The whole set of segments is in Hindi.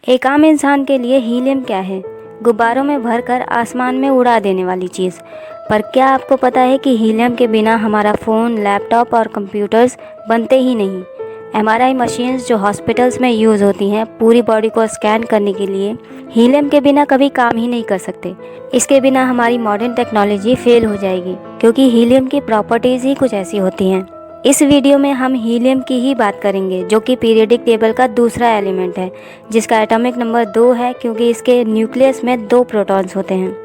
एक आम इंसान के लिए हीलियम क्या है? गुब्बारों में भरकर आसमान में उड़ा देने वाली चीज़। पर क्या आपको पता है कि हीलियम के बिना हमारा फ़ोन, लैपटॉप और कंप्यूटर्स बनते ही नहीं। एमआरआई मशीन्स जो हॉस्पिटल्स में यूज़ होती हैं पूरी बॉडी को स्कैन करने के लिए, हीलियम के बिना कभी काम ही नहीं कर सकते। इसके बिना हमारी मॉडर्न टेक्नोलॉजी फेल हो जाएगी, क्योंकि हीलियम की प्रॉपर्टीज़ ही कुछ ऐसी होती हैं। इस वीडियो में हम हीलियम की ही बात करेंगे, जो कि पीरियडिक टेबल का दूसरा एलिमेंट है, जिसका एटॉमिक नंबर 2 है, क्योंकि इसके न्यूक्लियस में 2 प्रोटॉन्स होते हैं।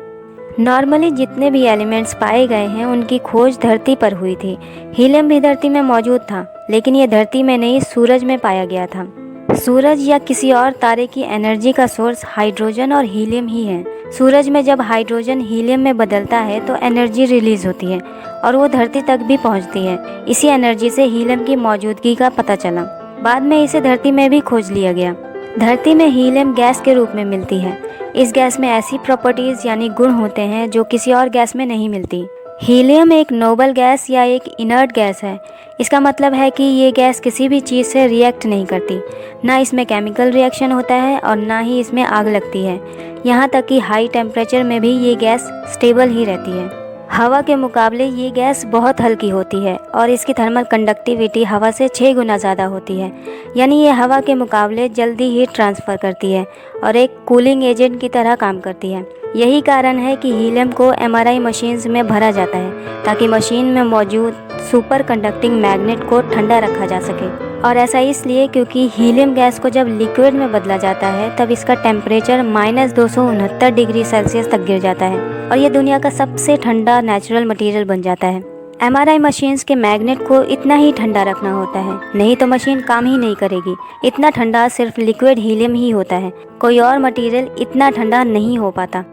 नॉर्मली जितने भी एलिमेंट्स पाए गए हैं उनकी खोज धरती पर हुई थी। हीलियम भी धरती में मौजूद था, लेकिन ये धरती में नहीं, सूरज में पाया गया था। सूरज या किसी और तारे की एनर्जी का सोर्स हाइड्रोजन और हीलियम ही है। सूरज में जब हाइड्रोजन हीलियम में बदलता है तो एनर्जी रिलीज होती है और वो धरती तक भी पहुंचती है। इसी एनर्जी से हीलियम की मौजूदगी का पता चला। बाद में इसे धरती में भी खोज लिया गया। धरती में हीलियम गैस के रूप में मिलती है। इस गैस में ऐसी प्रॉपर्टीज यानी गुण होते हैं जो किसी और गैस में नहीं मिलती। हीलियम एक नोबल गैस या एक इनर्ट गैस है। इसका मतलब है कि ये गैस किसी भी चीज़ से रिएक्ट नहीं करती। ना इसमें केमिकल रिएक्शन होता है और ना ही इसमें आग लगती है। यहाँ तक कि हाई टेम्परेचर में भी ये गैस स्टेबल ही रहती है। हवा के मुकाबले ये गैस बहुत हल्की होती है और इसकी थर्मल कंडक्टिविटी हवा से 6 गुना ज़्यादा होती है। यानी ये हवा के मुकाबले जल्दी हीट ट्रांसफ़र करती है और एक कूलिंग एजेंट की तरह काम करती है। यही कारण है कि हीलियम को एमआरआई मशीन्स में भरा जाता है, ताकि मशीन में मौजूद सुपर कंडक्टिंग मैग्नेट को ठंडा रखा जा सके। और ऐसा इसलिए क्योंकि हीलियम गैस को जब लिक्विड में बदला जाता है तब इसका टेम्परेचर -269 डिग्री सेल्सियस तक गिर जाता है और ये दुनिया का सबसे ठंडा नेचुरल मटेरियल बन जाता है। एमआरआई मशीन्स के मैग्नेट को इतना ही ठंडा रखना होता है, नहीं तो मशीन काम ही नहीं करेगी। इतना ठंडा सिर्फ लिक्विड हीलियम ही होता है, कोई और मटेरियल इतना ठंडा नहीं हो पाता।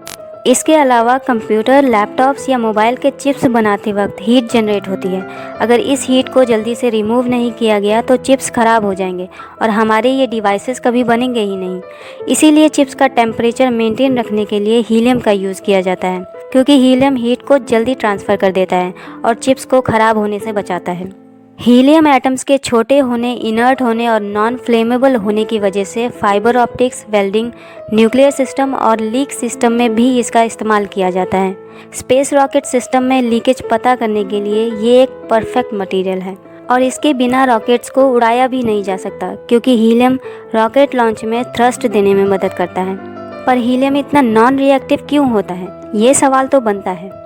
इसके अलावा कंप्यूटर, लैपटॉप्स या मोबाइल के चिप्स बनाते वक्त हीट जनरेट होती है। अगर इस हीट को जल्दी से रिमूव नहीं किया गया तो चिप्स ख़राब हो जाएंगे और हमारे ये डिवाइसेस कभी बनेंगे ही नहीं। इसीलिए चिप्स का टेम्परेचर मेंटेन रखने के लिए हीलियम का यूज़ किया जाता है, क्योंकि हीलियम हीट को जल्दी ट्रांसफ़र कर देता है और चिप्स को ख़राब होने से बचाता है। हीलियम एटम्स के छोटे होने, इनर्ट होने और नॉन फ्लेमेबल होने की वजह से fibre optics, welding, nuclear system और लीक सिस्टम में भी इसका इस्तेमाल किया जाता है। स्पेस रॉकेट सिस्टम में लीकेज पता करने के लिए ये एक परफेक्ट मटेरियल है और इसके बिना रॉकेट्स को उड़ाया भी नहीं जा सकता, क्योंकि हीलियम रॉकेट लॉन्च में थ्रस्ट देने में मदद करता है। पर हीलियम इतना नॉन रिएक्टिव क्यों होता है, ये सवाल तो बनता है।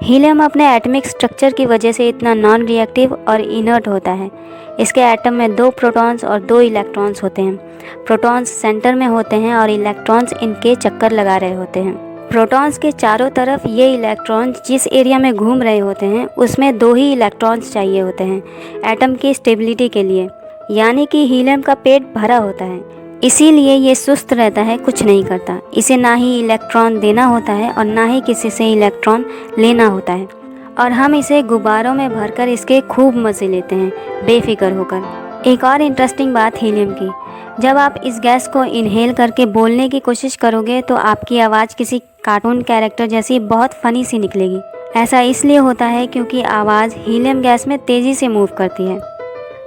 हीलियम अपने एटॉमिक स्ट्रक्चर की वजह से इतना नॉन रिएक्टिव और इनर्ट होता है। इसके एटम में 2 प्रोटॉन्स और 2 इलेक्ट्रॉन्स होते हैं। प्रोटॉन्स सेंटर में होते हैं और इलेक्ट्रॉन्स इनके चक्कर लगा रहे होते हैं। प्रोटॉन्स के चारों तरफ ये इलेक्ट्रॉन्स जिस एरिया में घूम रहे होते हैं उसमें 2 ही इलेक्ट्रॉन्स चाहिए होते हैं एटम की स्टेबिलिटी के लिए। यानी कि हीलियम का पेट भरा होता है, इसीलिए ये सुस्त रहता है, कुछ नहीं करता। इसे ना ही इलेक्ट्रॉन देना होता है और ना ही किसी से इलेक्ट्रॉन लेना होता है। और हम इसे गुब्बारों में भरकर इसके खूब मज़े लेते हैं, बेफिक्र होकर। एक और इंटरेस्टिंग बात हीलियम की, जब आप इस गैस को इनहेल करके बोलने की कोशिश करोगे तो आपकी आवाज़ किसी कार्टून कैरेक्टर जैसी बहुत फ़नी सी निकलेगी। ऐसा इसलिए होता है क्योंकि आवाज़ हीलियम गैस में तेज़ी से मूव करती है।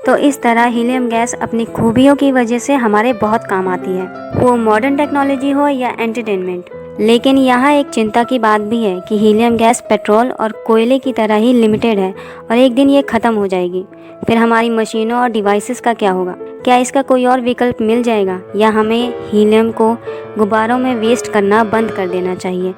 तो इस तरह हीलियम गैस अपनी खूबियों की वजह से हमारे बहुत काम आती है, वो मॉडर्न टेक्नोलॉजी हो या एंटरटेनमेंट। लेकिन यहाँ एक चिंता की बात भी है कि हीलियम गैस पेट्रोल और कोयले की तरह ही लिमिटेड है और एक दिन ये ख़त्म हो जाएगी। फिर हमारी मशीनों और डिवाइसेस का क्या होगा? क्या इसका कोई और विकल्प मिल जाएगा या हमें हीलियम को गुब्बारों में वेस्ट करना बंद कर देना चाहिए?